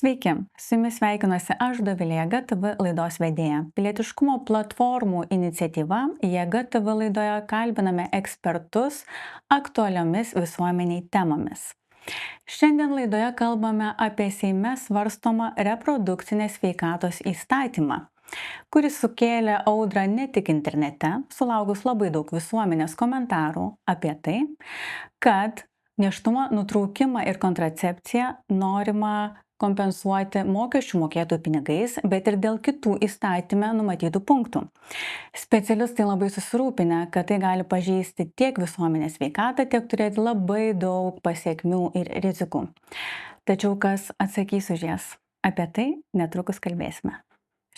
Sveiki, su jumis sveikinuosi aš Dovilė Jėga TV laidos vedėja. Pilietiškumo platformų iniciatyva Jėga TV laidoje kalbiname ekspertus aktualiomis visuomeniai temomis. Šiandien laidoje kalbame apie Seime svarstomą reprodukcinės sveikatos įstatymą, kuris sukėlė audrą ne tik internete, sulaukus labai daug visuomenės komentarų apie tai, kad nėštumo nutraukimą ir kontracepciją norima kompensuoti mokesčių mokėtojų pinigais, bet ir dėl kitų įstatyme numatytų punktų. Specialistai labai susirūpinę, kad tai gali pažeisti tiek visuomenės sveikatą, tiek turėti labai daug pasiekmių ir rizikų. Tačiau kas atsakys už jas? Apie tai netrukus kalbėsime.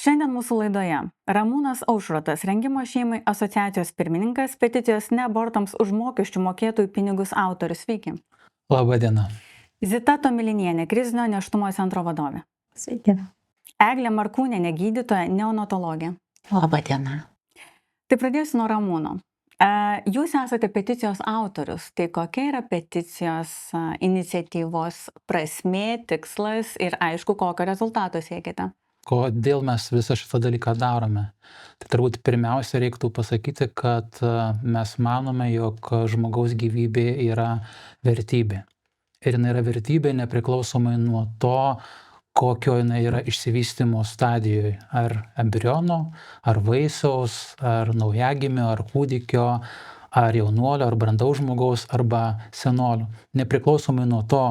Šiandien mūsų laidoje Ramūnas Aušrotas, Rengimo šeimai asociacijos pirmininkas, peticijos Ne abortams už mokesčių mokėtojų pinigus autorius. Sveiki. Labą dieną. Zita Tomilinienė, krizinio nėštumo centro vadovė. Sveiki. Eglė Markūnienė, gydytoja, neonatologė. Labą dieną. Tai pradėsiu nuo Ramūno. Jūs esate peticijos autorius, tai kokia yra peticijos iniciatyvos prasmė, tikslas ir aišku, kokio rezultato siekite? Kodėl mes visą šitą dalyką darome? Tai turbūt pirmiausia reiktų pasakyti, kad mes manome, jog žmogaus gyvybė yra vertybė. Ir jinai yra vertybė nepriklausomai nuo to, kokio jinai yra išsivystymo stadijoje. Ar embriono, ar vaisiaus, ar naujagimio, ar kūdikio, ar jaunuolio, ar brandaus žmogaus, arba senolio. Nepriklausomai nuo to,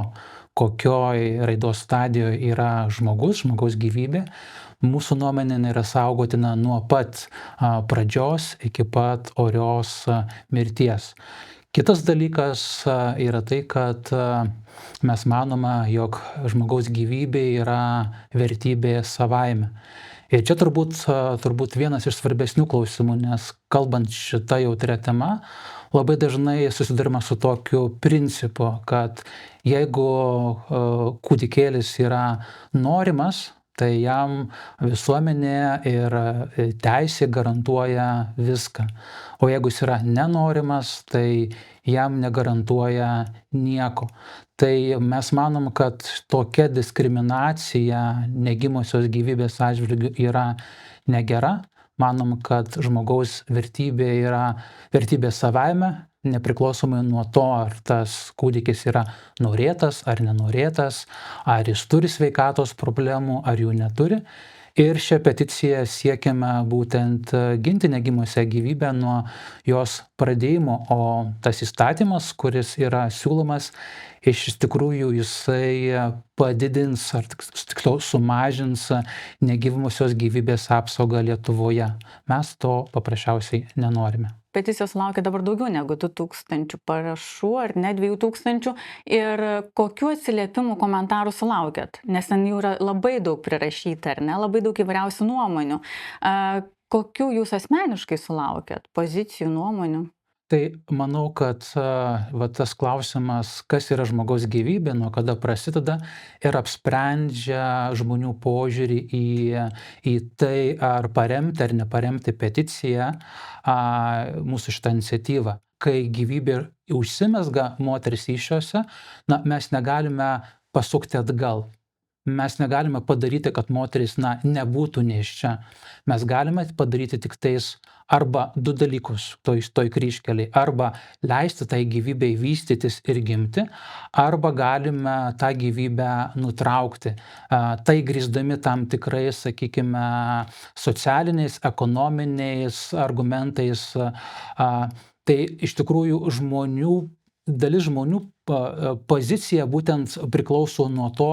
kokioj raidos stadijoje yra žmogaus gyvybė, mūsų nuomonė yra saugotina nuo pat pradžios iki pat orios mirties. Kitas dalykas yra tai, kad mes manome, jog žmogaus gyvybė yra vertybė savaime. Ir čia turbūt vienas iš svarbesnių klausimų, nes kalbant šitą jautrią temą, labai dažnai susidurima su tokiu principu, kad jeigu kūdikėlis yra norimas, tai jam visuomenė ir teisė garantuoja viską. O jeigu jis yra nenorimas, tai jam negarantuoja nieko. Tai mes manom, kad tokia diskriminacija negimusios gyvybės atžvilgiu yra negera. Manom, kad žmogaus vertybė yra vertybė savaime, nepriklausomai nuo to, ar tas kūdikis yra norėtas ar nenorėtas, ar jis turi sveikatos problemų, ar jų neturi. Ir šią peticiją siekiame būtent ginti negimusią gyvybę nuo jos pradėjimo, o tas įstatymas, kuris yra siūlomas, iš tikrųjų jisai padidins ar tiksliau sumažins negimusios gyvybės apsaugą Lietuvoje. Mes to paprasčiausiai nenorime. Peticijos sulaukia dabar daugiau negu 2000 parašų, ar ne 2000. Ir kokių atsiliepimų komentarų sulaukėt? Nes ten jų yra labai daug prirašyta, ar ne? Labai daug įvairiausių nuomonių. Kokių jūs asmeniškai sulaukėt? Pozicijų, nuomonių? Tai manau, kad tas klausimas, kas yra žmogaus gyvybė, nuo kada prasideda ir apsprendžia žmonių požiūrį į tai, ar paremti ar neparemti peticiją mūsų šitą iniciatyvą. Kai gyvybė užsimezga moters įsčiose, mes negalime pasukti atgal. Mes negalime padaryti, kad moteris nebūtų nėščia. Mes galime padaryti tik tais arba du dalykus toj kryžkelėj. Arba leisti tai gyvybei vystytis ir gimti, arba galime tą gyvybę nutraukti. Tai grįsdami tam tikrais, sakykime, socialiniais, ekonominiais argumentais. Tai iš tikrųjų dalis žmonių pozicija būtent priklauso nuo to,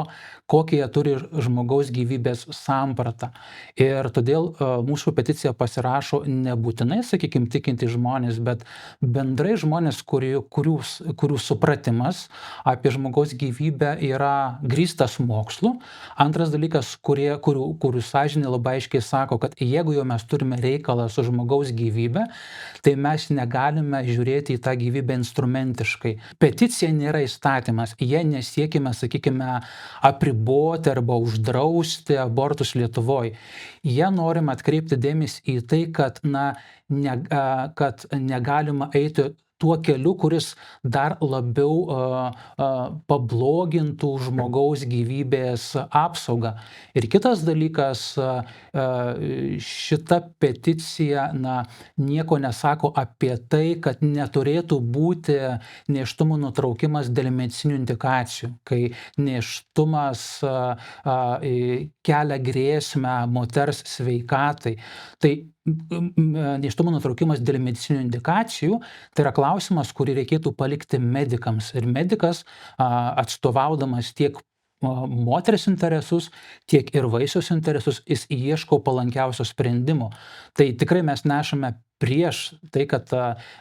kokį jie turi žmogaus gyvybės sampratą. Ir todėl mūsų peticiją pasirašo nebūtinai, sakykime, tikinti žmonės, bet bendrai žmonės, kurių supratimas apie žmogaus gyvybę yra grįstas mokslu. Antras dalykas, kurių sąžinė labai aiškiai sako, kad jeigu jau mes turime reikalą su žmogaus gyvybė, tai mes negalime žiūrėti į tą gyvybę instrumentiškai. Peticija nėra įstatymas, jie nesiekime, sakykime, apriboti arba uždrausti abortus Lietuvoje. Jie norime atkreipti dėmesį į tai, kad negalima eiti tuo keliu, kuris dar labiau pablogintų žmogaus gyvybės apsaugą. Ir kitas dalykas, šita peticija nieko nesako apie tai, kad neturėtų būti nėštumo nutraukimas dėl medicininių indikacijų, kai nėštumas kelia grėsmę moters sveikatai. Tai nėštumo nutraukimas dėl medicininių indikacijų tai yra klausimas, kurį reikėtų palikti medikams. Ir medikas, atstovaudamas tiek moters interesus, tiek ir vaisiaus interesus, jis ieško palankiausio sprendimo. Tai tikrai mes nešame prieš tai, kad,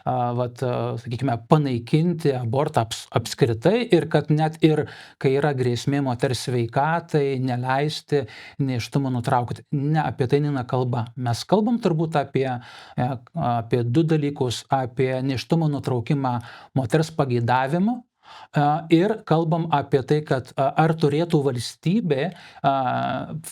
sakykime, panaikinti abortą apskritai ir kad net ir, kai yra grėsmė moters sveikatai, neleisti nėštumo nutraukti. Ne, apie tai neina kalba. Mes kalbam turbūt apie du dalykus, apie nėštumo nutraukimą moters pageidavimu ir kalbam apie tai, kad ar turėtų valstybė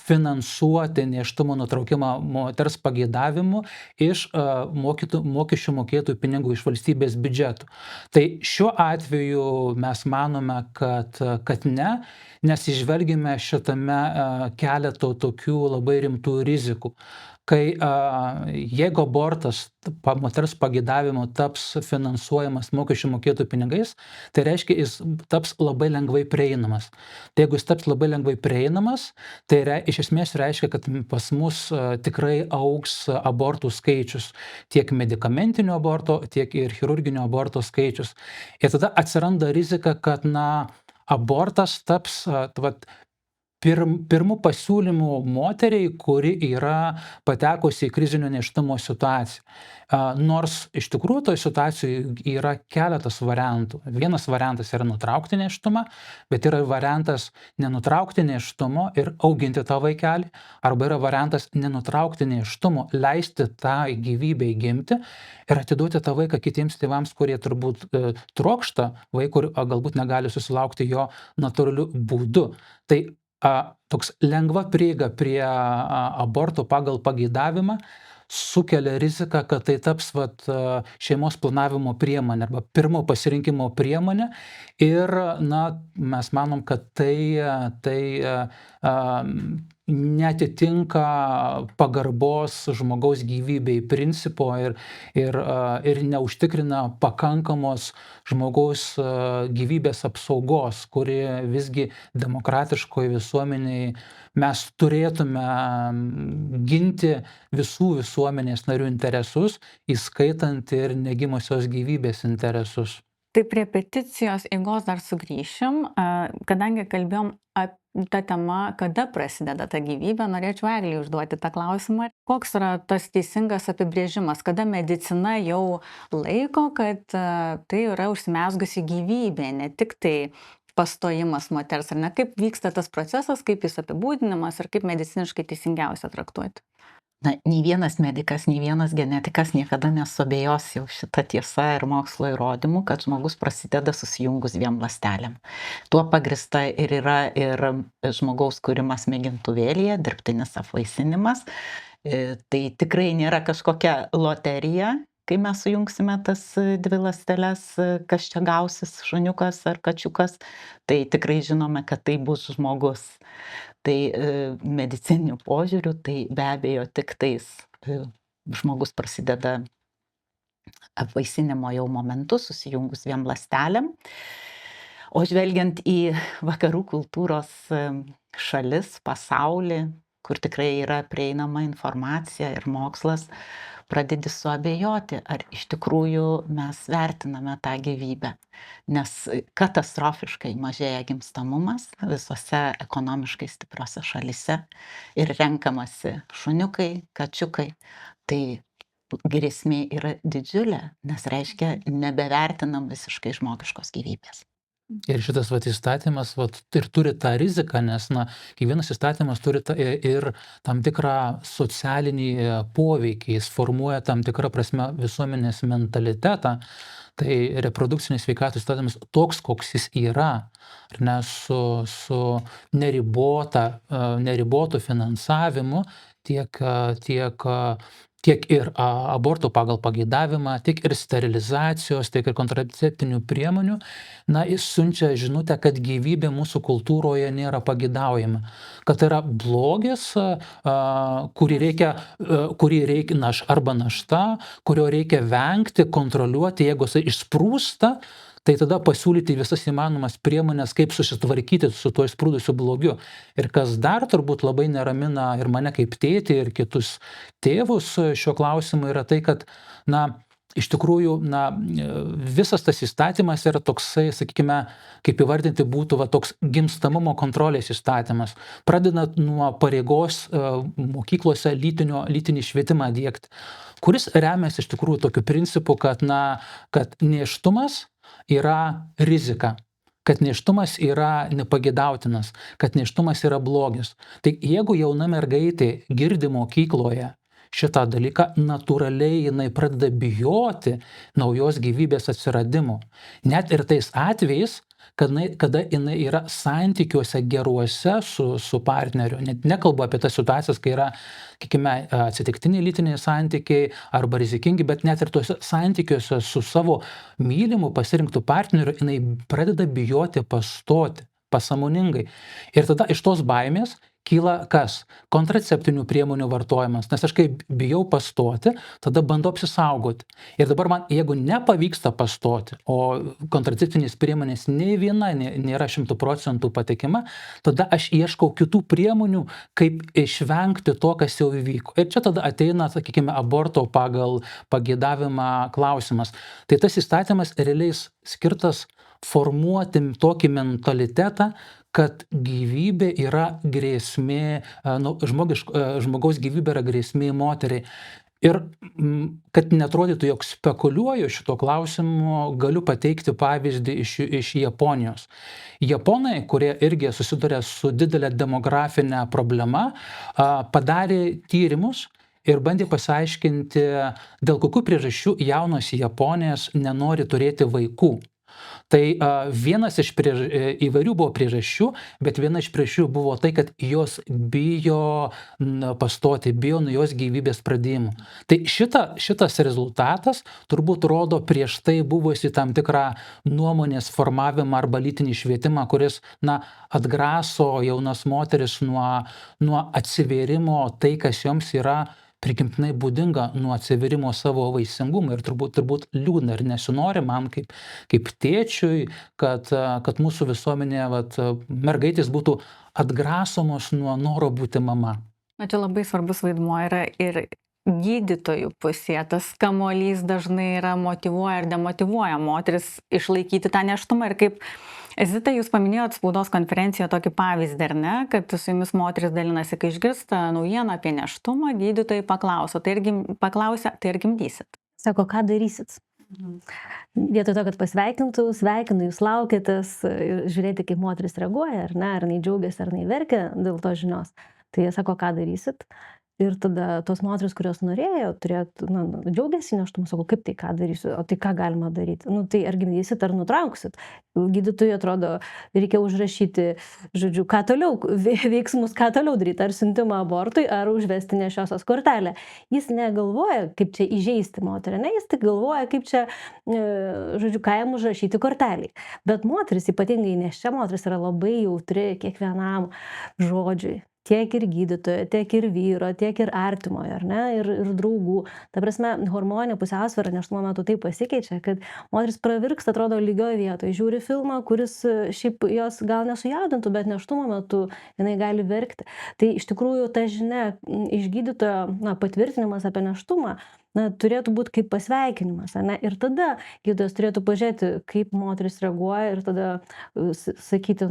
finansuoti nėštumo nutraukimą moters pageidavimu iš mokesčių mokėtojų pinigų iš valstybės biudžeto. Tai šiuo atveju mes manome, kad ne, nes įžvelgime šitame keleto tokių labai rimtų rizikų. Kai jeigu abortas moters pageidavimu taps finansuojamas mokesčių mokėtojų pinigais, tai reiškia, jis taps labai lengvai prieinamas. Tai jeigu jis taps labai lengvai prieinamas, tai iš esmės reiškia, kad pas mus tikrai augs abortų skaičius, tiek medikamentinio aborto, tiek ir chirurginio aborto skaičius. Ir tada atsiranda rizika, kad abortas taps pirmų pasiūlymų moteriai, kuri yra patekusi į krizinio nėštumo situaciją. Nors iš tikrųjų toje situacijoje yra keletas variantų. Vienas variantas yra nutraukti nėštumą, bet yra variantas nenutraukti nėštumo ir auginti tą vaikelį, arba yra variantas nenutraukti nėštumo, leisti tą gyvybę gimti ir atiduoti tą vaiką kitiems tėvams, kurie turbūt trokšta vaiko ir galbūt negali susilaukti jo natūraliu būdu. Tai toks lengva prieiga prie aborto pagal pageidavimą sukelia riziką, kad tai taps šeimos planavimo priemonė arba pirmo pasirinkimo priemonė ir mes manom, kad tai neatitinka pagarbos žmogaus gyvybei principo ir neužtikrina pakankamos žmogaus gyvybės apsaugos, kuri visgi demokratiškoje visuomenėje mes turėtume ginti visų visuomenės narių interesus, įskaitant ir negimusios gyvybės interesus. Tai prie peticijos eigos dar sugrįšim, kadangi kalbėjom tą temą, kada prasideda ta gyvybė, norėčiau Eglei užduoti tą klausimą. Koks yra tas teisingas apibrėžimas, kada medicina jau laiko, kad tai yra užsimezgusi gyvybė, ne tik tai pastojimas moters, ar ne? Kaip vyksta tas procesas, kaip jis apibūdinamas ir kaip mediciniškai teisingiausia traktuoti? Nei vienas medikas, nei vienas genetikas niekada nesuabejos jau šitą tiesą ir mokslo įrodymų, kad žmogus prasideda susijungus dviem ląstelėm. Tuo pagrįsta ir yra ir žmogaus kūrimas mėgintuvėlyje, dirbtinis apvaisinimas. Tai tikrai nėra kažkokia loterija, kai mes sujungsime tas dvi ląsteles, kas čia gausis, šuniukas ar kačiukas, tai tikrai žinome, kad tai bus žmogus. Tai medicininiu požiūriu, tai be abejo tik tais žmogus prasideda apvaisinimo jau momentu, susijungus dviem ląstelėm. O žvelgiant į vakarų kultūros šalis, pasaulį, kur tikrai yra prieinama informacija ir mokslas, pradedi suabejoti, ar iš tikrųjų mes vertiname tą gyvybę. Nes katastrofiškai mažėja gimstamumas visose ekonomiškai stipriose šalyse ir renkamasi šuniukai, kačiukai. Tai grėsmė yra didžiulė, nes reiškia nebevertinam visiškai žmogiškos gyvybės. Ir šitas įstatymas ir turi tą riziką, nes kiekvienas įstatymas turi ir tam tikrą socialinį poveikį, jis formuoja tam tikrą prasme visuomenės mentalitetą. Tai reprodukcinės sveikatos įstatymas toks, koks jis yra, su neribotu finansavimu tiek tiek ir abortų pagal pageidavimą, tiek ir sterilizacijos, tiek ir kontraceptinių priemonių, na, jis siunčia žinutę, kad gyvybė mūsų kultūroje nėra pageidaujama, kad tai yra blogis, kurį reikia arba našta, kurio reikia vengti, kontroliuoti, jeigu jisai išsprūsta, tai tada pasiūlyti visas įmanomas priemonės, kaip susitvarkyti su tuo išsprūdusiu blogiu. Ir kas dar turbūt labai neramina ir mane kaip tėtį, ir kitus tėvus šiuo klausimu, yra tai, kad, na, iš tikrųjų, na, visas tas įstatymas yra toksai, sakykime, kaip įvardinti būtų toks gimstamumo kontrolės įstatymas, pradedant nuo pareigos mokyklose lytinį švietimą diegti, kuris remiasi iš tikrųjų tokiu principu, kad nėštumas yra rizika, kad nėštumas yra nepageidautinas, kad nėštumas yra blogis. Tai jeigu jauna mergaitė girdi mokykloje šitą dalyką, natūraliai jinai pradeda bijoti naujos gyvybės atsiradimo. Net ir tais atvejais, kada jinai yra santykiuose geruose su partneriu. Net nekalbu apie tas situacijas, kai yra, sakykime, atsitiktiniai lytiniai santykiai arba rizikingi, bet net ir tuose santykiuose su savo mylimu pasirinktu partneriu jinai pradeda bijoti pastoti pasąmoningai. Ir tada iš tos baimės kyla kas? Kontraceptinių priemonių vartojimas. Nes aš kai bijau pastoti, tada bandau apsisaugoti. Ir dabar man, jeigu nepavyksta pastoti, o kontraceptinės priemonės nei viena nėra 100% patikima, tada aš ieškau kitų priemonių, kaip išvengti to, kas jau įvyko. Ir čia tada ateina, sakykime, aborto pagal pageidavimą klausimas. Tai tas įstatymas realiai skirtas formuoti tokį mentalitetą, kad gyvybė yra grėsmė, žmogaus gyvybė yra grėsmė moteriai. Ir kad netrodytų, jog spekuliuoju šito klausimu, galiu pateikti pavyzdį iš Japonijos. Japonai, kurie irgi susiduria su didelė demografinė problema, padarė tyrimus ir bandė pasiaiškinti, dėl kokių priežasčių jaunos Japonės nenori turėti vaikų. Tai vienas iš įvairių buvo priežasčių, bet viena iš priežasčių buvo tai, kad jos bijo pastoti, bijo nuo jos gyvybės pradėjimo. Tai šitas rezultatas turbūt rodo prieš tai buvusi tam tikrą nuomonės formavimą arba lytinį švietimą, kuris, atgraso jaunas moteris nuo atsivėrimo tai, kas joms yra prigimtinai būdinga, nuo atsivėrimo savo vaisingumą. Ir turbūt liūdna ir nesinori man kaip tėčiui, kad mūsų visuomenė, mergaitės būtų atgrasomos nuo noro būti mama. Čia labai svarbus vaidmuo yra ir gydytojų pusėje. Tas kamuolys dažnai yra motyvuoja ir demotyvuoja moteris išlaikyti tą nėštumą. Ir kaip Zita, jūs paminėjot spaudos konferencijoje tokį pavyzdį, ar ne, kad su jumis moteris dalinasi, kai išgirsta naujieną apie nėštumą, gydytojai paklausia, tai ar gimdysit? Sako, ką darysit? Vietoj to, kad pasveikintų, sveikinu, jūs laukitės, žiūrėti, kaip moteris reaguoja, ar ne, ar jinai džiaugiasi, ar jinai verkia dėl to žinios. Tai jie sako, ką darysit? Ir tada tos moteris, kurios norėjo, džiaugiasi nėštumu, sako, kaip tai, ką darysiu, o tai ką galima daryti? Tai ar gimdysit, ar nutrauksit? Gydytojui atrodo, reikia užrašyti, žodžiu, ką toliau, veiksmus, ką toliau daryti, ar siuntimą abortui, ar užvesti nešiosios kortelę. Jis negalvoja, kaip čia įžeisti moterį, ne, jis tik galvoja, kaip čia, žodžiu, ką jam užrašyti korteliai. Bet moteris, ypatingai nėščia moteris, yra labai jautri kiekvienam žodžiui. Tiek ir gydytojo, tiek ir vyro, tiek ir artimojo, ar ne, ir draugų. Ta prasme, hormoninė pusiausvyra nėštumo metu taip pasikeičia, kad moteris pravirksta, atrodo, lygioje vietoje. Žiūri filmą, kuris šiaip jos gal nesujaudintų, bet nėštumo metu jinai gali verkti. Tai iš tikrųjų ta žinia iš gydytojo, patvirtinimas apie nėštumą, turėtų būti kaip pasveikinimas, ne? Ir tada gydytojas turėtų pažiūrėti, kaip moteris reaguoja ir tada sakyti,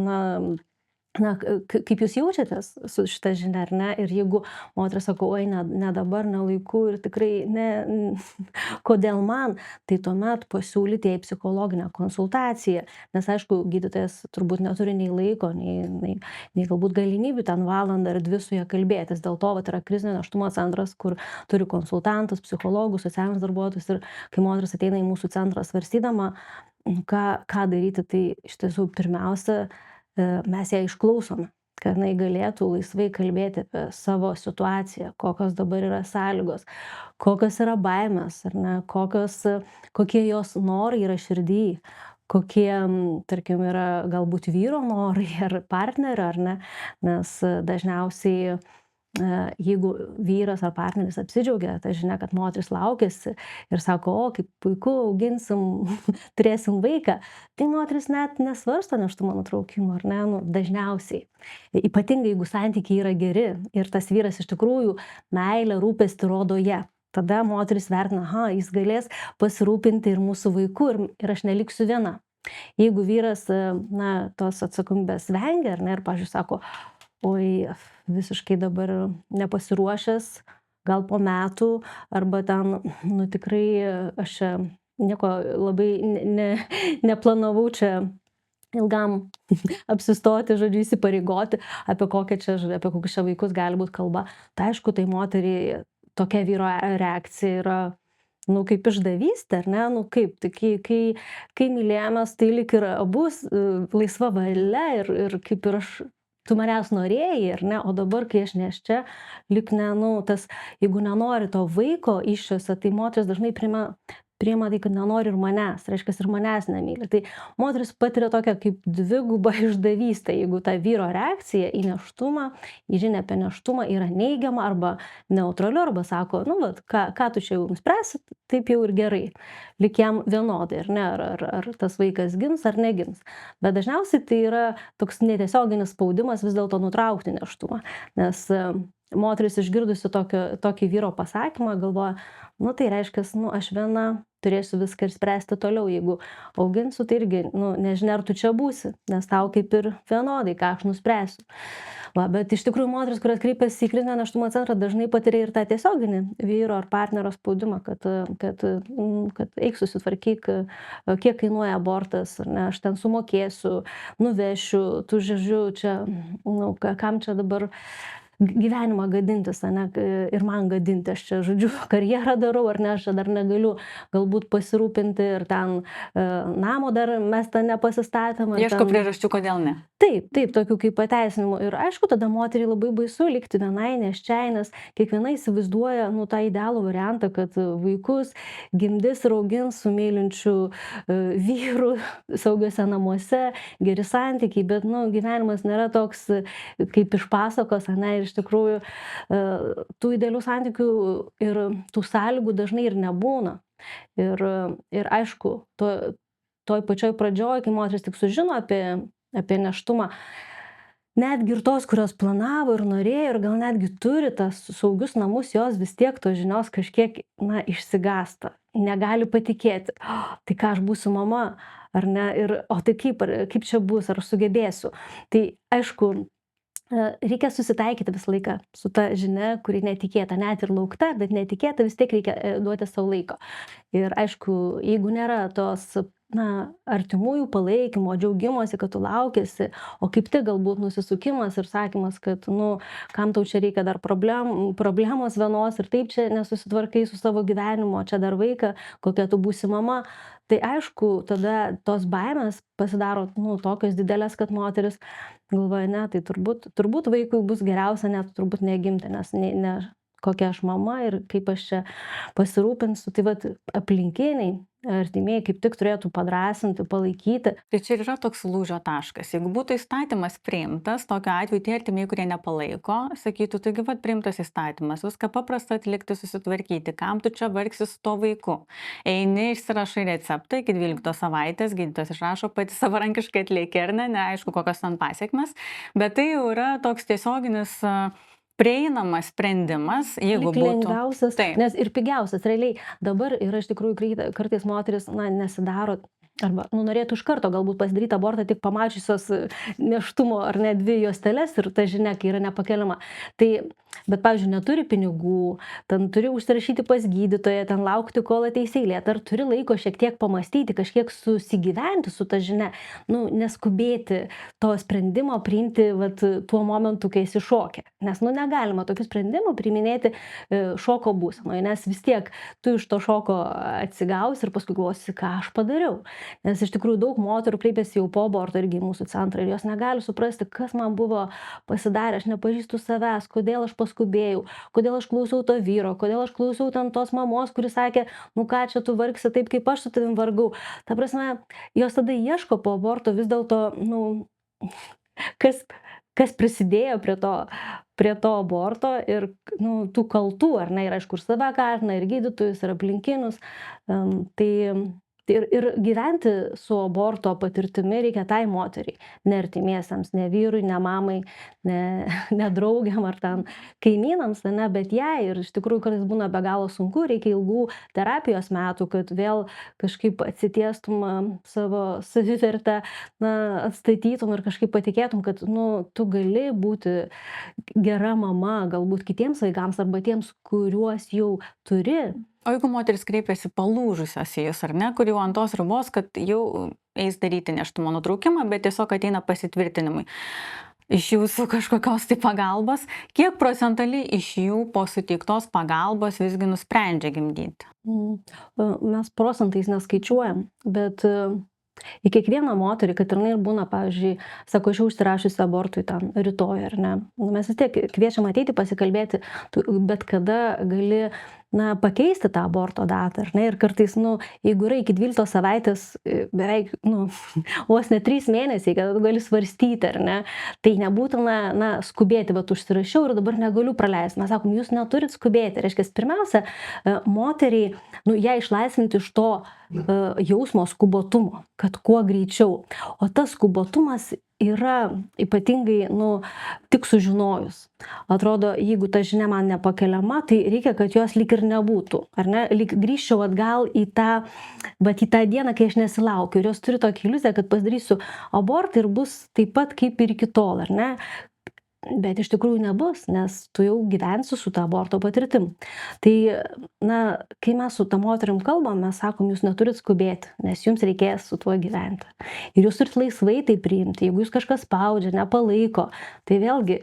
kaip jūs jaučiatės su šita žinia, ar ne? Ir jeigu moteris sako, oi, ne dabar, ne laiku ir tikrai ne, kodėl man, tai tuomet pasiūlyti jai psichologinę konsultaciją, nes aišku, gydytojas turbūt neturi nei laiko, nei galbūt galimybių ten valandą ar dvi su ja kalbėtis. Dėl to yra krizinio nėštumo centras, kur turi konsultantus, psichologus, socialinius darbuotojus, ir kai moteris ateina į mūsų centrą svarstydama, ką daryti, tai iš tiesų pirmiausia, mes ją išklausome. kad jinai galėtų laisvai kalbėti apie savo situaciją, kokios dabar yra sąlygos, kokios yra baimės, ar ne, kokie jos norai yra širdį, kokie, tarkim, yra galbūt vyro norai ar partnerio, ar ne, nes dažniausiai jeigu vyras ar partneris apsidžiaugia tą žinia, kad moteris laukiasi ir sako, o kaip puiku, auginsim, turėsim vaiką, tai moteris net nesvarsto nėštumo nutraukimo, ar ne, nu, dažniausiai. Ypatingai, jeigu santykiai yra geri ir tas vyras iš tikrųjų meilę, rūpestį rodo ja. Tada moteris vertina, aha, jis galės pasirūpinti ir mūsų vaikų ir aš neliksiu viena. Jeigu vyras, na, tos atsakomybės vengia, ar ne, ir, pavyzdžiui, sako, oi, visiškai dabar nepasiruošęs, gal po metų, arba ten, nu tikrai aš čia nieko labai neplanavau čia ilgam apsistoti, žodžiu, įsipareigoti, apie kokius čia vaikus gali būti kalba. Tai aišku, tai moteriai tokia vyro reakcija yra, nu, kaip išdavystė, ar ne, nu, kaip, tai kai mylėjomės, tai lyg ir bus laisva valia ir kaip ir tu manęs norėjai, ar ne, o dabar, kai aš neščia, lyg ne, nu, tas, jeigu nenori to vaiko iššiose, tai moteris dažnai priima tai, kad nenori ir manęs, reiškia, ir manęs nemyli. Tai moteris patiria tokią kaip dvigubą išdavystę, jeigu ta vyro reakcija į nėštumą, į žinią apie nėštumą yra neigiama arba neutrali, arba sako, nu, vat, ką tu čia jau nuspręsi, taip jau ir gerai. Lyg jam vienodai, ar ne, ar tas vaikas gims ar negims. Bet dažniausiai tai yra toks netiesioginis spaudimas vis dėlto nutraukti nėštumą, nes moteris išgirdusi tokį vyro pasakymą galvoja, nu tai reiškia, nu aš viena turėsiu viską ir spręsti toliau, jeigu auginsiu, tai irgi, nu nežinia, ar tu čia būsi, nes tau kaip ir vienodai, ką aš nuspręsiu. Va, bet iš tikrųjų moteris, kurios kreipiasi į krizinio nėštumo centrą, dažnai patiria ir tą tiesioginį vyro ar partnerio spaudimą, kad eik susitvarkyk, kiek kainuoja abortas, ar ne, aš ten sumokėsiu, nuvešiu, tu žodžiu, čia, nu, kam čia dabar gyvenimą gadintis, ne, ir man gadinti, aš čia, žodžiu, karjerą darau, ar ne, aš čia dar negaliu galbūt pasirūpinti ir ten namo dar mes ten nepasistatėme. Ieško priežasčių, kodėl ne. Taip, tokių kaip pateisinimų. Ir aišku, tada moteriai labai baisu likti vienai nėščiai, nes kiekviena įsivaizduoja, nu, tą idealų variantą, kad vaikus gimdys ir augins su mylinčiu vyru, saugiuose namuose, geri santykiai, bet, nu, gyvenimas nėra toks kaip iš pasakos, ne, ir iš tikrųjų tų idealių santykių ir tų sąlygų dažnai ir nebūna. Ir aišku, toj pačioj pradžioj, kai moteris tik sužino apie nėštumą, netgi ir tos, kurios planavo ir norėjo ir gal netgi turi tas saugius namus, jos vis tiek tos žinios kažkiek, na, išsigąsta, negali patikėti, tai ką aš būsiu mama, ar ne, ir o tai kaip čia bus, ar sugebėsiu. Tai aišku, reikia susitaikyti visą laiką su ta žinia, kuri netikėta, net ir laukta, bet netikėta, vis tiek reikia duoti savo laiko. Ir aišku, jeigu nėra tos, na, artimųjų palaikymo, džiaugimuose, kad tu laukiasi, o kaip tik galbūt nusisukimas ir sakymas, kad, nu, kam tau čia reikia dar problemos vienos ir taip čia nesusitvarkai su savo gyvenimu, čia dar vaiką, kokia tu būsi mama, tai aišku, tada tos baimės pasidaro, nu, tokios didelės, kad moteris galvoja, ne, tai turbūt vaikui bus geriausia net turbūt negimti, nes ne kokia aš mama ir kaip aš čia pasirūpinsiu. Tai vat aplinkiniai, artimieji kaip tik turėtų padrąsinti, palaikyti. Tai čia yra toks lūžio taškas. Jeigu būtų įstatymas priimtas, tokiu atveju tie artimieji, kurie nepalaiko, sakytų, taigi vat priimtas įstatymas, viską paprasta atlikti, susitvarkyti, kam tu čia vargsi su tuo vaiku. Eini, išsirašai receptą, iki 12 savaitės gydytojas išrašo, pati savarankiškai atlieki, ar ne, neaišku, kokios ten pasiekmes, bet tai jau yra toks tiesioginis prieinamas sprendimas, jeigu būtų lengviausias, nes ir pigiausias. Realiai dabar yra iš tikrųjų kartais moteris, na, nesidaro arba, nu, norėtų iš karto galbūt pasidaryti abortą tik pamačiusios nėštumo ar ne 2 juosteles ir ta žinia, kai yra nepakeliama. Tai bet, pavyzdžiui, neturi pinigų, ten turi užsirašyti pas gydytoją, ten laukti, kol ateis eilė, ar turi laiko šiek tiek pamastyti, kažkiek susigyventi su ta žinia, nu, neskubėti to sprendimo priimti vat, tuo momentu, kai esi šoke. Nes, nu, negalima tokių sprendimų priiminėti šoko būsenoje, nes vis tiek tu iš to šoko atsigausi ir paskui galvosi, ką aš padariau. Nes iš tikrųjų daug moterų kreipiasi jau po aborto irgi į mūsų centrą ir jos negali suprasti, kas man buvo pasidarę, aš nepažįstu savęs, kodėl aš paskubėjau, kodėl aš klausiau to vyro, kodėl aš klausiau ten tos mamos, kuris sakė, nu ką čia tu vargsi taip, kaip aš su tavim vargau. Ta prasme, jos tada ieško po aborto vis dėlto, nu, kas prisidėjo prie to aborto ir nu, tų kaltų, ar ne, ir aišku, ir save kaltina, ir gydytojus, ir aplinkinius. Ir gyventi su aborto patirtimi reikia tai moteriai, ne artimiesiems, ne vyrui, ne mamai, ne draugiam ar ten kaimynams, ne, bet jai ir iš tikrųjų kartais būna be galo sunku, reikia ilgų terapijos metų, kad vėl kažkaip atsitiestum savo savivertę, atstatytum ir kažkaip patikėtum, kad nu, tu gali būti gera mama galbūt kitiems vaikams arba tiems, kuriuos jau turi. O jeigu moteris kreipiasi palūžusios į jūs, ar ne, kur jau ant tos ribos, kad jau eis daryti nėštumo nutraukimą, bet tiesiog ateina pasitvirtinimui iš jūsų kažkokios tai pagalbos, kiek procentaliai iš jų po suteiktos pagalbos visgi nusprendžia gimdyti? Mes procentais neskaičiuojam, bet į kiekvieną moterį, kad ir būna, pavyzdžiui, sako, aš jau užsirašysiu abortui ten rytoj, ar ne. Mes vis tiek kviečiam ateiti pasikalbėti, bet kada gali pakeisti tą aborto datą, ar ne, ir kartais, jeigu yra iki 12 savaitės, beveik, vos ne 3 mėnesiai, kad tu gali svarstyti, ar ne, tai nebūtina, skubėti, bet užsirašiau ir dabar negaliu praleisti. Mes sakom, jūs neturit skubėti. Reiškia, pirmiausia, moteriai, ją išlaisvinti iš to jausmo skubotumo, kad kuo greičiau. O tas skubotumas yra ypatingai, tik sužinojus. Atrodo, jeigu ta žinia man nepakeliama, tai reikia, kad jos lyg ir nebūtų, ar ne? Lyg grįžčiau atgal į tą dieną, kai aš nesilaukiu. Ir jos turi tokią iliuziją, kad pasidarysiu abortą ir bus taip pat kaip ir iki tol, ar ne? Bet iš tikrųjų nebus, nes tu jau gyvensi su tą aborto patirtim. Tai, kai mes su tą moterim kalbam, mes sakom, jūs neturit skubėti, nes jums reikės su tuo gyventi. Ir jūs turit laisvai tai priimti. Jeigu jūs kažkas spaudžia, nepalaiko, tai vėlgi,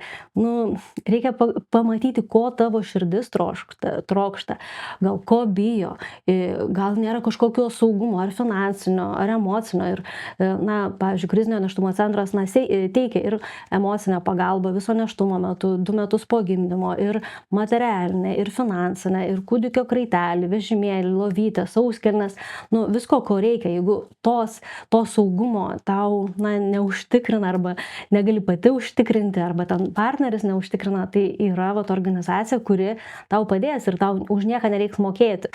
reikia pamatyti, ko tavo širdis trokšta, gal ko bijo, gal nėra kažkokio saugumo, ar finansinio, ar emocinio. Ir, pavyzdžiui, krizinio nėštumo centras teikia ir emocinę pagalbą viso nėštumo metu, 2 metus po gimdymo, ir materialinę, ir finansinę, ir kūdikio kraitelį, vežimėlį, lovytę, sauskelnes, visko, ko reikia. Jeigu to saugumo tau neužtikrina arba negali pati užtikrinti, arba ten partneris neužtikrina, tai yra organizacija, kuri tau padės ir tau už nieką nereiks mokėti.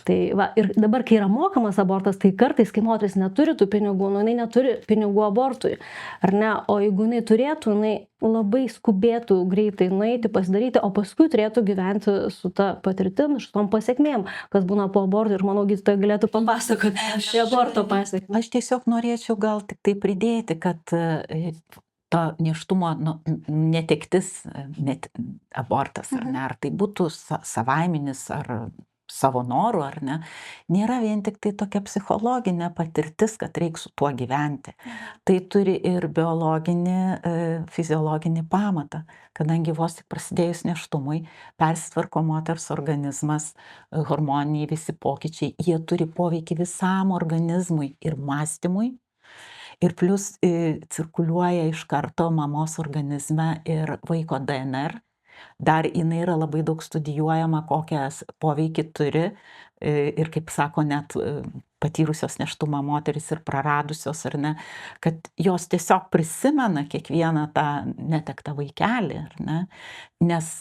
Tai va, ir dabar, kai yra mokamas abortas, tai kartais, kai moteris neturi tų pinigų, jinai neturi pinigų abortui, ar ne, o jeigu jinai turėtų, jinai labai skubėtų greitai nueiti, pasidaryti, o paskui turėtų gyventi su ta patirtim, su tom pasiekmėm, kas būna po aborto, ir manau, gydytoja galėtų papasakoti apie aborto pasiekmes. Aš tiesiog norėčiau gal tik tai pridėti, kad to nėštumo netektis, abortas, ar ne, ar tai būtų savaiminis, ar savo norų, ar ne, nėra vien tik tai tokia psichologinė patirtis, kad reikia su tuo gyventi. Tai turi ir biologinį, fiziologinį pamatą, kadangi vos tik prasidėjus nėštumui, persitvarko moters organizmas, hormoniniai visi pokyčiai, jie turi poveikį visam organizmui ir mąstymui. Ir plus cirkuliuoja iš karto mamos organizme ir vaiko DNR. Dar jinai yra labai daug studijuojama, kokias poveikį turi ir, kaip sako, net patyrusios nėštumą moteris ir praradusios, ar ne, kad jos tiesiog prisimena kiekvieną tą netektą vaikelį, ar ne, nes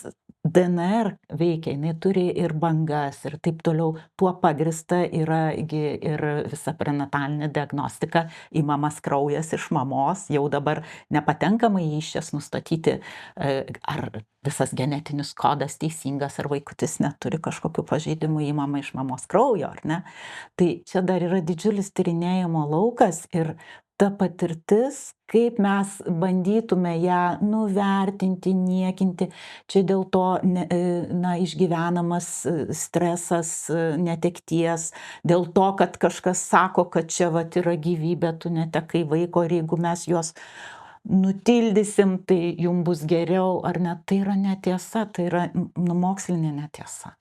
DNR veikia, jinai turi ir bangas ir taip toliau, tuo pagrįsta yra ir visa prenatalinė diagnostika, imamas kraujas iš mamos, jau dabar nepatenkama į iščias nustatyti, ar visas genetinis kodas teisingas, ar vaikutis neturi kažkokių pažeidimų, imama iš mamos kraujo, ar ne. Tai čia dar yra didžiulis tyrinėjimo laukas ir ta patirtis, kaip mes bandytume ją nuvertinti, niekinti, čia dėl to išgyvenamas stresas netekties, dėl to, kad kažkas sako, kad čia vat yra gyvybė, tu netekai vaiko ir jeigu mes juos nutildysim, tai jums bus geriau, ar ne, tai yra netiesa, tai yra mokslinė netiesa.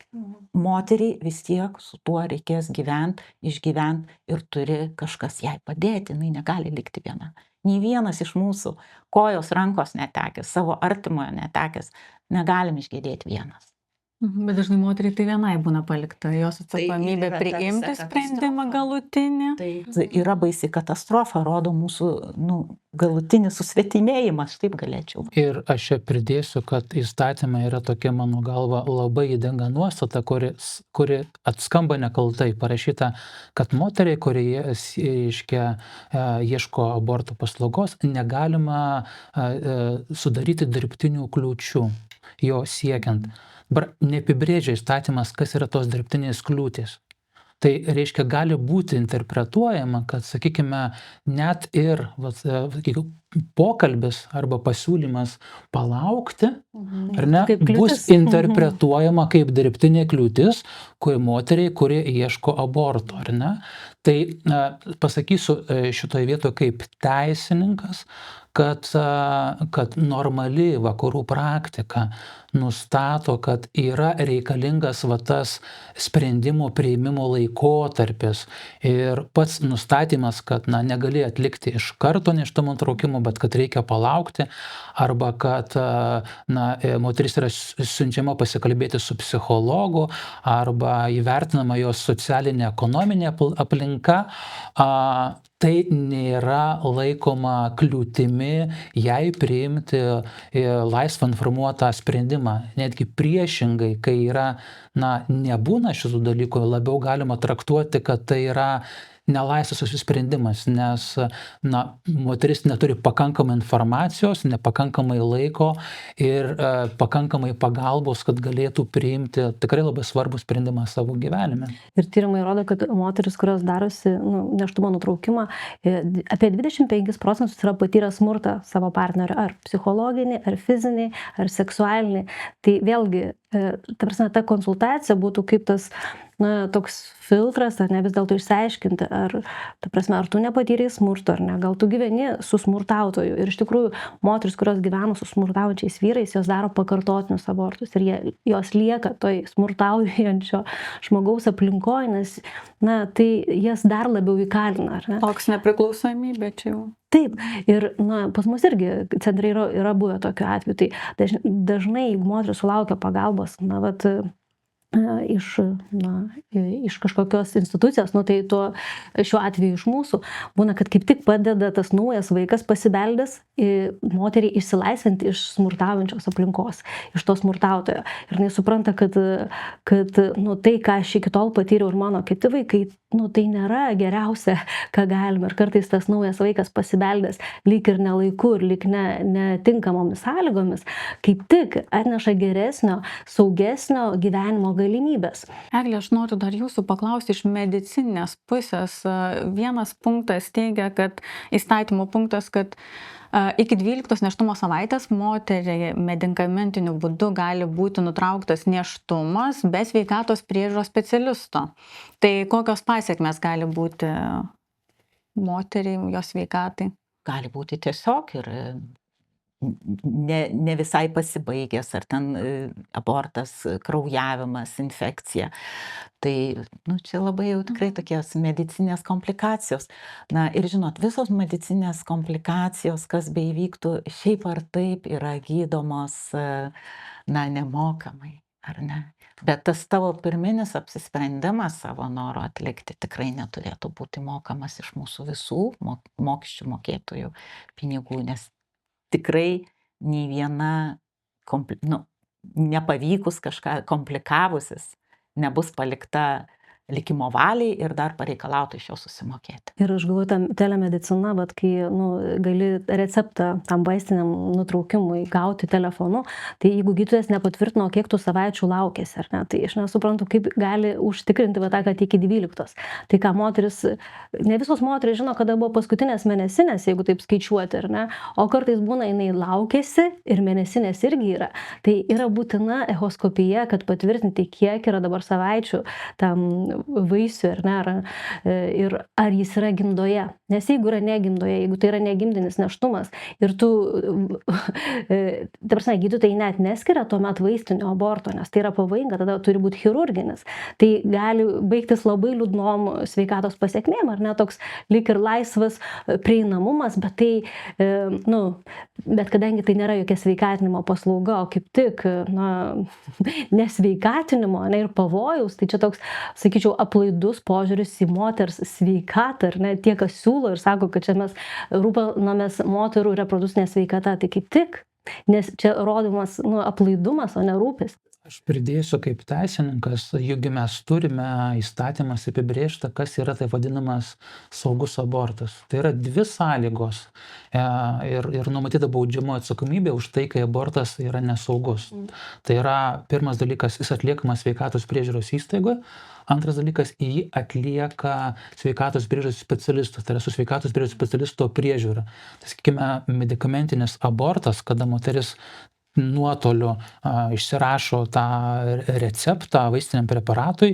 Moteriai vis tiek su tuo reikės gyventi, išgyventi ir turi kažkas jai padėti, jinai negali likti viena. Nei vienas iš mūsų kojos, rankos netekęs, savo artimojo netekęs, negalim išgedėti vienas. Bet dažnai moteriai tai vienai būna palikta, jos atsakomybė yra ta priimti visa sprendimą katastrofa. galutinį. Tai yra baisi katastrofa, rodo mūsų galutinį susvetimėjimą, aš taip galėčiau. Ir aš čia pridėsiu, kad įstatymai yra tokia, mano galva, labai įdinga nuostata, kuri atskamba nekaltai. Parašyta, kad moteriai, kurie ieško aborto paslaugos, negalima sudaryti dirbtinių kliūčių jo siekiant. Dabar neapibrėžia įstatymas, kas yra tos dirbtinės kliūtys. Tai reiškia, gali būti interpretuojama, kad, sakykime, net ir pokalbis arba pasiūlymas palaukti, ar ne, Kaip kliūtis. bus interpretuojama kaip dirbtinė kliūtis, moteriai, kurie ieško aborto, ar ne. Tai pasakysiu šitoje vietoje kaip teisininkas, kad normali vakarų praktika nustato, kad yra reikalingas tas sprendimo priėmimo laikotarpis ir pats nustatymas, kad negali atlikti iš karto nėštumo nutraukimo, bet kad reikia palaukti, arba kad moteris yra siunčiama pasikalbėti su psichologu, arba įvertinama jos socialinė ekonominė aplinka, tai nėra laikoma kliūtimi jai priimti laisvą informuotą sprendimą. Netgi priešingai, kai nebūna šitų dalykų, labiau galima traktuoti, kad tai yra nelaisvas sprendimas, nes moteris neturi pakankamai informacijos, nepakankamai laiko ir pakankamai pagalbos, kad galėtų priimti tikrai labai svarbų sprendimą savo gyvenime. Ir tyrimai rodo, kad moteris, kurios darosi nėštumo nutraukimą, apie 25% yra patyrę smurtą savo partnerio, ar psichologinį, ar fizinį, ar seksualinį. Tai vėlgi, ta konsultacija būtų kaip tas toks filtras, ar ne, vis dėlto išsiaiškinti, ar tu nepatyrei smurto, ar ne, gal tu gyveni su smurtautoju. Ir iš tikrųjų, moteris, kurios gyvena su smurtaujančiais vyrais, jos daro pakartotinius abortus ir jos lieka toj smurtaujančio žmogaus aplinkoje, nes tai jas dar labiau įkalina, ar ne? Toks nepriklausomybė čia jau. Taip, ir pas mus irgi centrai yra buvę tokiu atveju. Tai dažnai, jeigu moteris sulaukia pagalbos, iš kažkokios institucijos, tai šiuo atveju iš mūsų, būna, kad kaip tik padeda tas naujas vaikas pasibeldęs moteriai išsilaisvinti iš smurtaujančios aplinkos, iš to smurtautojo. Ir jinai supranta, kad tai, ką aš iki tol patyriau ir mano kiti vaikai, tai nėra geriausia, ką galima. Ir kartais tas naujas vaikas pasibeldęs lyg ir nelaiku ir lyg netinkamomis sąlygomis, kaip tik atneša geresnio, saugesnio gyvenimo galimybės. Eglė, aš noriu dar jūsų paklausti iš medicininės pusės. Vienas punktas teigia, kad įstatymo punktas, kad iki 12 nėštumo savaitės moteriai medikamentiniu būdu gali būti nutrauktas nėštumas be sveikatos priežiūros specialisto. Tai kokios pasekmės gali būti moteriai, jos sveikatai? Gali būti tiesiog ir ne visai pasibaigęs, ar ten abortas, kraujavimas, infekcija. Tai čia labai jau tikrai tokios medicinės komplikacijos. Ir žinot, visos medicinės komplikacijos, kas beįvyktų, šiaip ar taip yra gydomos nemokamai, ar ne? Bet tas tavo pirminis apsisprendimas savo noro atlikti tikrai neturėtų būti mokamas iš mūsų visų mokesčių mokėtojų pinigų, nes tikrai nei viena nepavykus kažką komplikavusis nebus palikta likimo valiai ir dar pareikalautų iš jo susimokėti. Ir aš galvoju, telemedicina, bet kai gali receptą tam vaistiniam nutraukimui gauti telefonu, tai jeigu gydytojas nepatvirtino, kiek tų savaičių laukėsi, ar ne, tai aš nesuprantu, kaip gali užtikrinti tą, kad iki 12. Tai ką moteris, ne visos moteris žino, kada buvo paskutinės mėnesinės, jeigu taip skaičiuoti, ar ne, o kartais būna jinai laukėsi ir mėnesinės irgi yra. Tai yra būtina echoskopija, kad patvirtinti, kiek yra dabar savaičių tam vaisių, ar ne, ir ar jis yra gimdoje. Nes jeigu yra negimdoje, jeigu tai yra negimdinis nėštumas ir tu, ta prasme, gydytojai net neskiria tuomet vaistinio aborto, nes tai yra pavojinga, tada turi būti chirurginis. Tai gali baigtis labai liūdnom sveikatos pasiekmėm, ar ne, toks lyg ir laisvas prieinamumas, bet tai, bet kadangi tai nėra jokia sveikatinimo paslauga, o kaip tik, nesveikatinimo, ne, ir pavojaus, tai čia toks, sakyčiau, aplaidus požiūris į moters sveikatą, ar ne, tie, kas siūlo ir sako, kad čia mes rūpinamės moterų reprodukcinė sveikata, tai kaip tik, nes čia rodomas aplaidumas, o ne rūpestis. Aš pridėsiu kaip teisininkas, juk mes turime įstatymas apibrėžta, kas yra taip vadinamas saugus abortas. Tai yra 2 sąlygos ir numatyta baudžiamoji atsakomybė už tai, kai abortas yra nesaugus. Tai yra pirmas dalykas, jis atliekamas sveikatos priežiūros įstaigoje. Antras dalykas, jį atlieka sveikatos priežiūros specialistas, tai yra su sveikatos priežiūros specialisto priežiūra. Tai sakykime, medikamentinis abortas, kada moteris nuotoliu išsirašo tą receptą vaistiniam preparatui,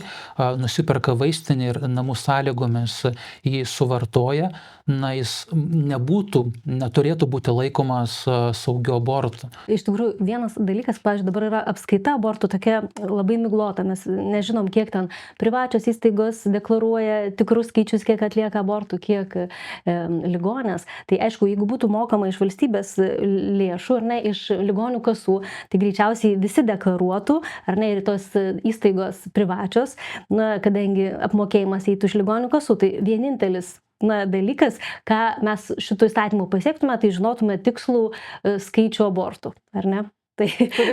nusiperka vaistinį ir namų sąlygomis jį suvartoja, jis neturėtų būti laikomas saugiu abortu. Iš tikrųjų, vienas dalykas, pavyzdžiui, dabar yra apskaita abortų tokia labai miglota, mes nežinom, kiek ten privačios įstaigos deklaruoja tikrus skaičius, kiek atlieka abortų, kiek ligonės. Tai aišku, jeigu būtų mokama iš valstybės lėšų, ar ne, iš ligonių kasų, tai greičiausiai visi deklaruotų, ar ne, ir tos įstaigos privačios, kadangi apmokėjimas eitų iš ligonių kasų, tai vienintelis dalykas, ką mes šitų įstatymų pasiektume, tai žinotume tikslų skaičių abortų, ar ne? Tai,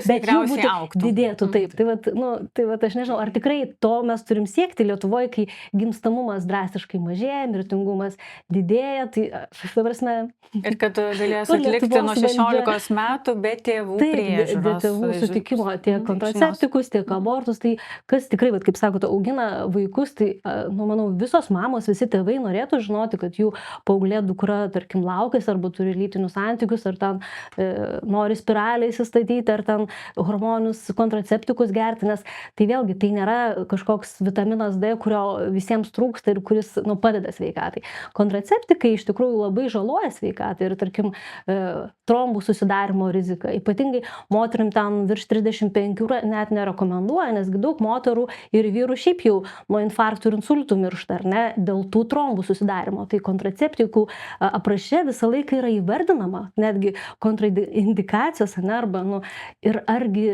bet jų būtų didėtų, taip. Tai vat aš nežinau, ar tikrai to mes turim siekti Lietuvoje, kai gimstamumas drastiškai mažėja, mirtingumas didėja, tai prasme. Ir kad galės atlikti nuo 16 metų be tėvų priežiūros. Be tėvų sutikimo tiek kontraceptikus, tiek abortus, tai kas tikrai, kaip sakote, augina vaikus, tai, manau, visos mamos, visi tėvai norėtų žinoti, kad jų paauglė dukra, tarkim, laukėsi arba turi lytinius santykius, ar ten nori spiralę įsistatyti, ar ten hormonus, kontraceptikus gerti, nes tai vėlgi tai nėra kažkoks vitaminas D, kurio visiems trūksta ir kuris padeda sveikatai. Kontraceptikai iš tikrųjų labai žaloja sveikatai ir, tarkim, trombų susidarimo rizika. Ypatingai moterim ten virš 35 net nerekomenduoja, nesgi daug moterų ir vyrų šiaip jau nuo infarktų ir insultų miršta, ar ne, dėl tų trombų susidarimo. Tai kontraceptikų apraše visą laiką yra įvardinama, netgi kontraindikacijos, arba ir argi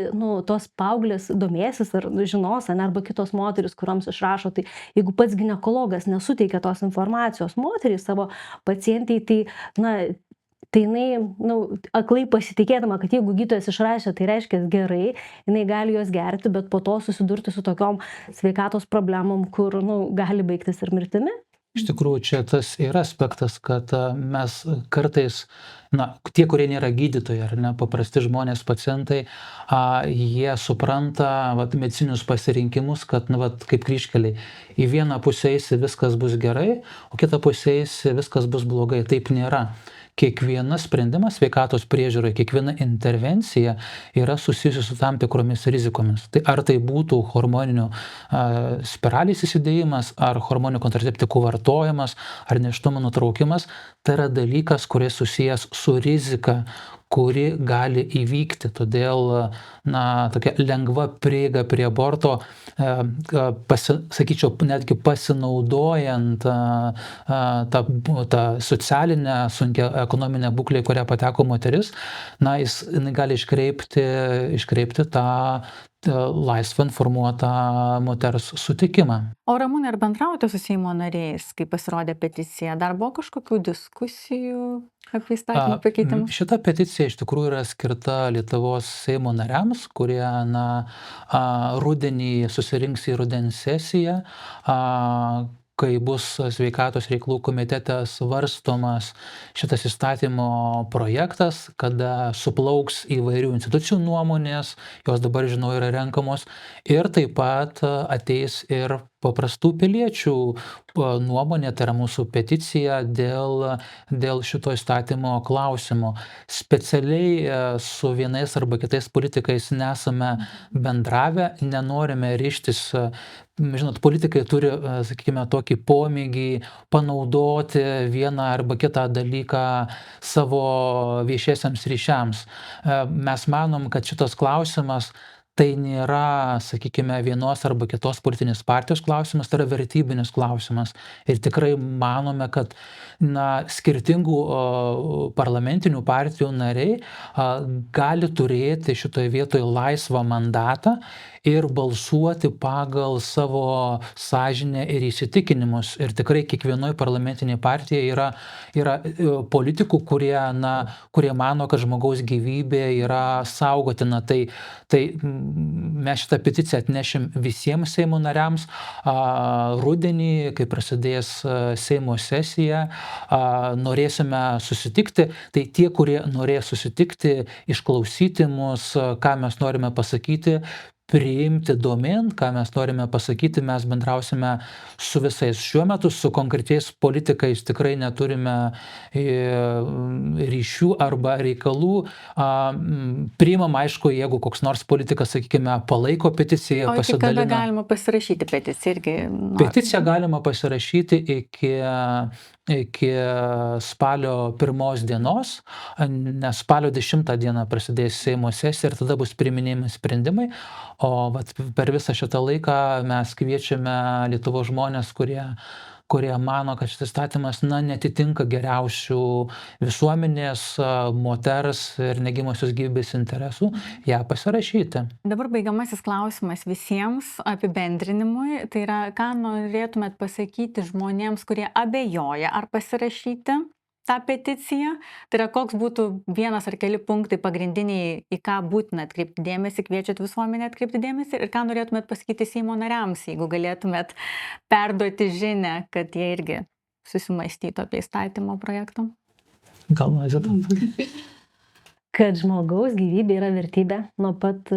tos paauglės domėsis ar žinos, arba kitos moteris, kuriuoms išrašo, tai jeigu pats ginekologas nesuteikia tos informacijos moteriai savo pacientai, tai jinai aklai pasitikėdama, kad jeigu gydytojas išrašė, tai reiškia gerai, jinai gali jos gerti, bet po to susidurti su tokiom sveikatos problemom, kur gali baigtis ir mirtimi. Iš tikrųjų, čia tas yra aspektas, kad mes kartais, tie, kurie nėra gydytojai, ar ne, paprasti žmonės, pacientai, jie supranta medicinius pasirinkimus, kad, kaip kryžkeliai, į vieną pusę eisi viskas bus gerai, o kitą pusę eisi viskas bus blogai. Taip nėra. Kiekvienas sprendimas sveikatos priežiūroje, kiekviena intervencija yra susijusi su tam tikromis rizikomis. Tai ar tai būtų hormoninių spiralės įsidėjimas, ar hormoninių kontraceptikų vartojimas, ar nėštumo nutraukimas, tai yra dalykas, kuris susijęs su rizika, kuri gali įvykti. Todėl, tokia lengva prieiga prie aborto, sakyčiau, netgi pasinaudojant tą socialinę, sunkią ekonominę būklę, į kurią pateko moteris, jis gali iškreipti tą laisvą informuotą moters sutikimą. O Ramūnai, ar bendraujate su Seimo nariais, kai pasirodė peticija? Dar buvo kažkokių diskusijų? apie įstatymų pakeitimus? Šita peticija iš tikrųjų yra skirta Lietuvos Seimo nariams, kurie rudenį susirinks į rudens sesiją, kai bus sveikatos reikalų komitete svarstomas šitas įstatymo projektas, kada suplauks įvairių institucijų nuomonės, jos dabar, žinau, yra renkamos, ir taip pat ateis ir paprastų piliečių nuomonė, tai yra mūsų peticija dėl šito įstatymo klausimo. Specialiai su vienais arba kitais politikais nesame bendravę, nenorime ryžtis. Žinot, politikai turi, sakykime, tokį pomėgį panaudoti vieną arba kitą dalyką savo viešiesiams ryšiams. Mes manom, kad šitas klausimas tai nėra, sakykime, vienos arba kitos politinės partijos klausimas, tai yra vertybinis klausimas. Ir tikrai manome, kad skirtingų parlamentinių partijų nariai gali turėti šitoje vietoje laisvą mandatą ir balsuoti pagal savo sąžinę ir įsitikinimus. Ir tikrai kiekvienoje parlamentinėje partijoje yra politikų, kurie mano, kad žmogaus gyvybė yra saugotina. Tai mes šitą peticiją atnešim visiems Seimo nariams. Rudenį, kai prasidės Seimo sesija, norėsime susitikti. Tai tie, kurie norės susitikti, išklausyti mus, ką mes norime pasakyti, priimti domėn, ką mes norime pasakyti, mes bendrausime su visais. Šiuo metu su konkrečiais politikais tikrai neturime ryšių arba reikalų. Priimam, aišku, jeigu koks nors politikas, sakykime, palaiko peticiją, O iki kada pasidalina. galima pasirašyti peticiją irgi? Peticiją galima pasirašyti iki spalio 1 dienos, nes spalio 10 dieną prasidės Seimo sesija ir tada bus priiminėjami sprendimai. O per visą šitą laiką mes kviečiame Lietuvos žmonės, kurie mano, kad šis įstatymas netitinka geriausių visuomenės, moters ir negimosios gyvybės interesų, ją pasirašyti. Dabar baigiamasis klausimas visiems apibendrinimui. Tai yra, ką norėtumėt pasakyti žmonėms, kurie abejoja ar pasirašyti tą peticiją. Tai yra, koks būtų vienas ar keli punktai pagrindiniai, į ką būtina atkreipti dėmesį, kviečiat visuomenę atkreipti dėmesį, ir ką norėtumėt pasakyti Seimo nariams, jeigu galėtumėt perduoti žinią, kad jie irgi susimąstytų apie įstatymo projektą. Gal Zita? Kad žmogaus gyvybė yra vertybė nuo pat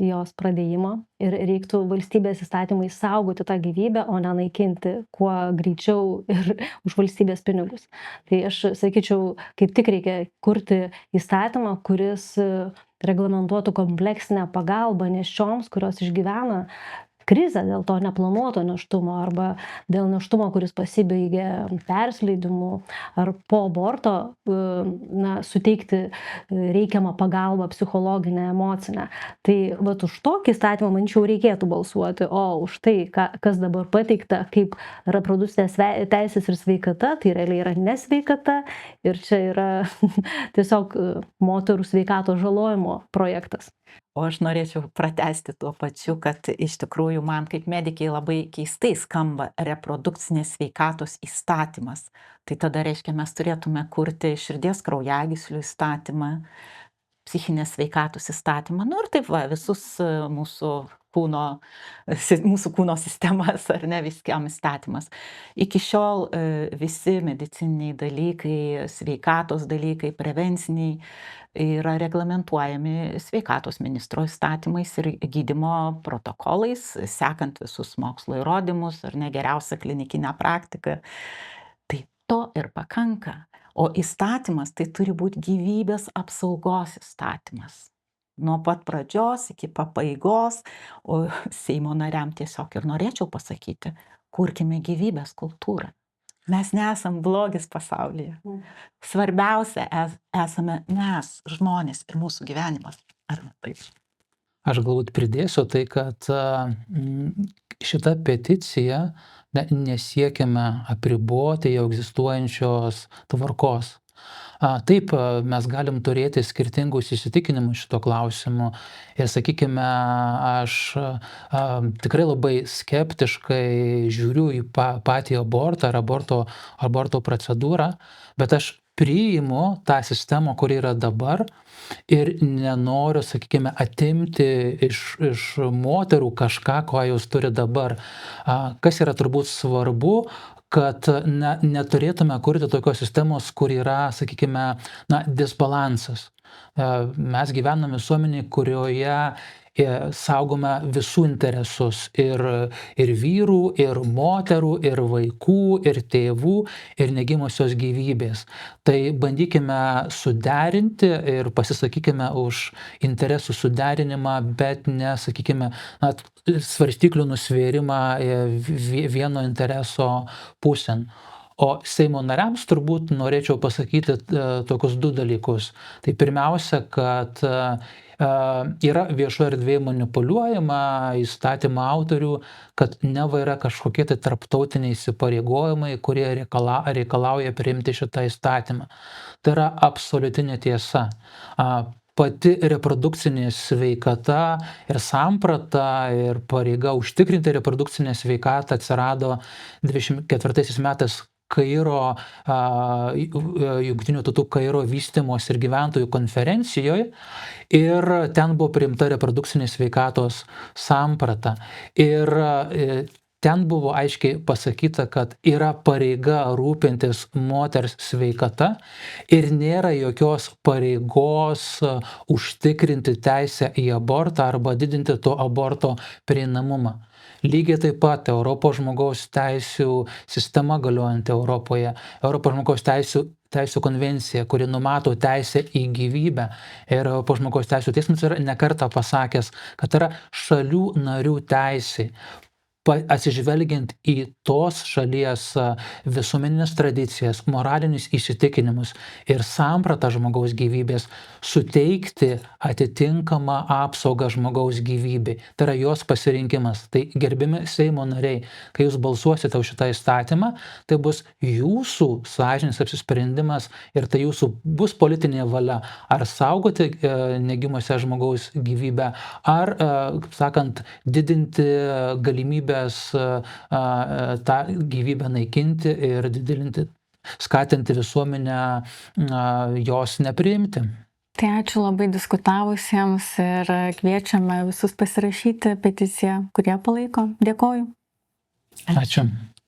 jos pradėjimo ir reiktų valstybės įstatymais saugoti tą gyvybę, o ne naikinti kuo greičiau ir už valstybės pinigus. Tai aš sakyčiau, kaip tik reikia kurti įstatymą, kuris reglamentuotų kompleksinę pagalbą nėščioms, kurios išgyvena krizę dėl to neplanuoto nėštumo arba dėl nėštumo, kuris pasibaigė persileidimu ar po aborto, suteikti reikiamą pagalbą psichologinę, emocinę. Tai už tokį įstatymą, manyčiau, reikėtų balsuoti, o už tai, kas dabar pateikta kaip reprodukcinės teisės ir sveikata, tai realiai yra nesveikata ir čia yra tiesiog moterų sveikatos žalojimo projektas. O aš norėčiau pratęsti tuo pačiu, kad iš tikrųjų man kaip medikai labai keistai skamba reprodukcinės sveikatos įstatymas. Tai tada reiškia, mes turėtume kurti širdies kraujagyslių įstatymą, psichinės sveikatos įstatymą, ir taip visus mūsų kūno sistemas, ar ne, viskiam įstatymas. Iki šiol visi medicininiai dalykai, sveikatos dalykai, prevenciniai yra reglamentuojami sveikatos ministro įstatymais ir gydymo protokolais, sekant visus mokslo įrodymus, ar ne, geriausią klinikinę praktiką. Tai to ir pakanka. O įstatymas tai turi būti gyvybės apsaugos įstatymas. Nuo pat pradžios iki pabaigos, o Seimo nariam tiesiog ir norėčiau pasakyti, kurkime gyvybės kultūrą. Mes nesam blogis pasaulyje. Svarbiausia esame mes, žmonės ir mūsų gyvenimas. Ar ne taip? Aš galbūt pridėsiu tai, kad šita peticija nesiekiame apriboti jau egzistuojančios tvarkos. Taip, mes galim turėti skirtingus įsitikinimus šito klausimu ir, sakykime, aš tikrai labai skeptiškai žiūriu į patį abortą ar aborto procedūrą, bet aš priimu tą sistemą, kuri yra dabar ir nenoriu, sakykime, atimti iš moterų kažką, ko jos turi dabar. Kas yra turbūt svarbu, kad neturėtume kurti tokios sistemos, kur yra, sakykime, disbalansas. Mes gyvename visuomenėje, kurioje saugome visų interesus ir vyrų, ir moterų, ir vaikų, ir tėvų, ir negimusios gyvybės. Tai bandykime suderinti ir pasisakykime už interesų suderinimą, bet ne, sakykime, svarstyklių nusvėrimą vieno intereso pusėn. O Seimo nariams turbūt norėčiau pasakyti tokius 2 dalykus. Tai pirmiausia, kad yra viešoje erdvėje manipuliuojama įstatymo autorių, kad neva yra kažkokie tai tarptautiniai įsipareigojimai, kurie reikalauja priimti šitą įstatymą. Tai yra absoliuti netiesa. Pati reprodukcinė sveikata ir samprata ir pareiga užtikrinti reprodukcinę sveikatą atsirado 24 metais Kairo, Jungtinių tautų Kairo vystymos ir gyventojų konferencijoje ir ten buvo priimta reprodukcinės sveikatos samprata. Ir ten buvo aiškiai pasakyta, kad yra pareiga rūpintis moters sveikata ir nėra jokios pareigos užtikrinti teisę į abortą arba didinti to aborto prieinamumą. Lygiai taip pat Europos žmogaus teisių sistema galiojanti Europoje, Europos žmogaus teisių konvencija, kuri numato teisę į gyvybę. Ir Europos žmogaus teisių teismas yra ne kartą pasakęs, kad yra šalių narių teisė, atsižvelgiant į tos šalies visuomeninės tradicijas, moralinius įsitikinimus ir sampratą žmogaus gyvybės, suteikti atitinkamą apsaugą žmogaus gyvybei. Tai yra jos pasirinkimas. Tai gerbiami Seimo nariai, kai jūs balsuosite už šitą įstatymą, tai bus jūsų sąžinės apsisprendimas ir tai jūsų bus politinė valia, ar saugoti negimusią žmogaus gyvybę, ar, sakant, didinti galimybę tą gyvybę naikinti ir skatinti visuomenę jos nepriimti. Tai ačiū labai diskutavusiems ir kviečiame visus pasirašyti peticiją, kurie palaiko. Dėkoju. Ačiū.